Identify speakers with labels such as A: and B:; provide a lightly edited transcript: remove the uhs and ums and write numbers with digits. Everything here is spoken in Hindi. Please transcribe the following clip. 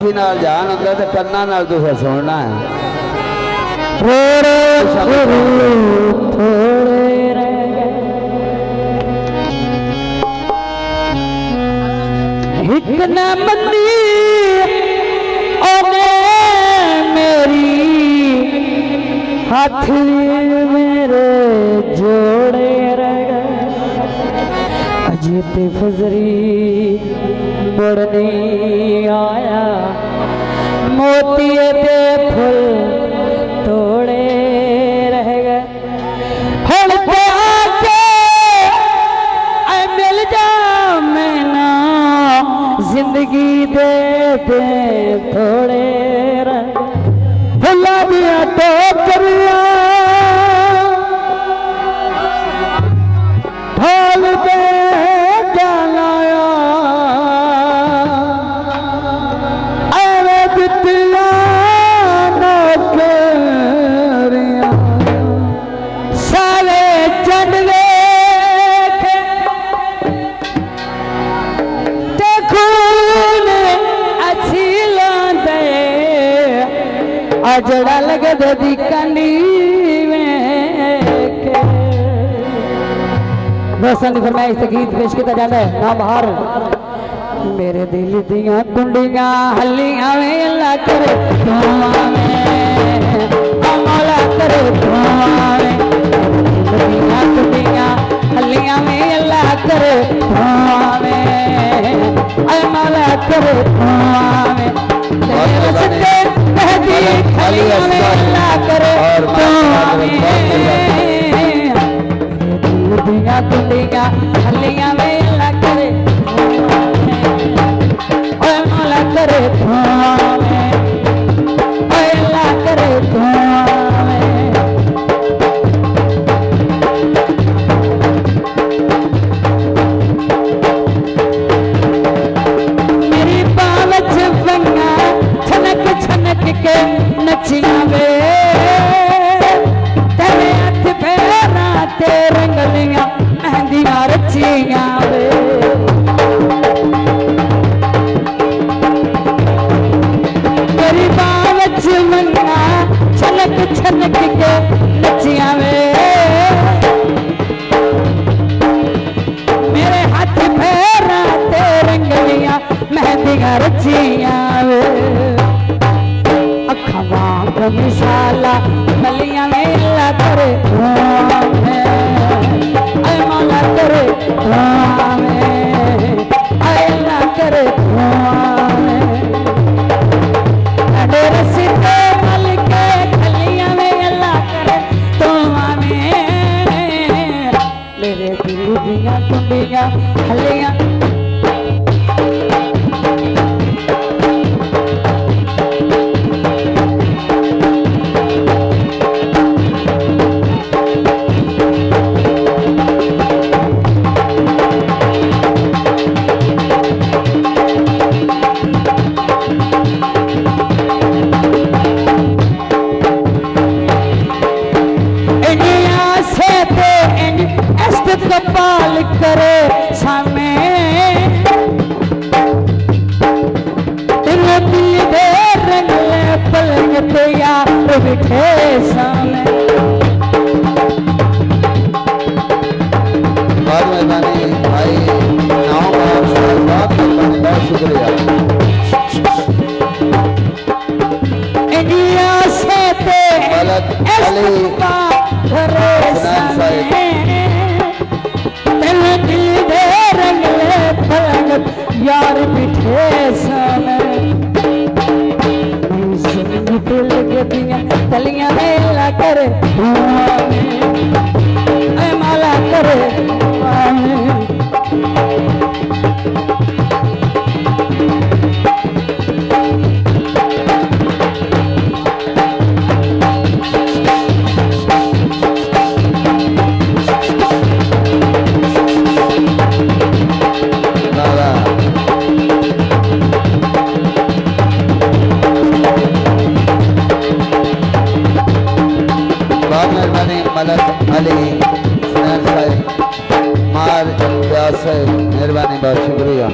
A: नाल जान होंदा ते कन्ना नाल तुसें सुनना है।
B: थोड़े रह गए हिक न मंदी ओने मेरी हाथ मेरे जोड़े रह गए अजे ते फजरी मुड़ नहीं आया मोतिये ते फुल तोड़े रह गए हुण ते आके ऐ मिल जा मैना जिंदगी दे थोड़े रह फुल्लां दियां टोकरियां ढोल दे जड़ा लगे दी कंडी दोस्तों की फरमाइश से गीत पेश किया जाता है ना बाहर मेरे दिल दियां कुंडियां हलियां में अल्लाह करे दुआ में मौला करे दुआ में दियां कुंडियां हलियां में अल्लाह करे दुआ में ऐ मौला करे दुआ में तेरे सच्चे हलियां में अल्लाह करे दुआ में दियां कुंडियां हलियां में अल्लाह करे ओए मौला करे दुआ में ओए अल्लाह करे दुआ में मेरी बावच बंगा छनक छनक के नचियां वे तेरे हाथ पैरा ते रंगलियां मेहंदियां रचियां वे मेरी बावच मंगा छनक छनक के नचियां वे मेरे हाथ पैरा ते रंगलियां मेहंदियां रचियां वे मिसाला गलियां में अल्लाह करे दुआ में ऐ मौला करे दुआ में ऐ अल्लाह करे दुआ में अडे रसीदे मल के गलियां में अल्लाह करे दुआ में मेरे दिल दियां कुंडियां हलियां कपाल करे सामे दिल दिल दे रंगले पलंग पे यार बिठे सामे
A: बहुत मेहरबानी भाई नाम बहुत शुक्रिया
B: इंडिया से ते घरे सामे यार बिठे सामे पे लगे दियां तलियां में अल्लाह करे दुआ में ऐ मौला करे दुआ में
A: मलक अली मार मेहरबानी बहुत शुक्रिया।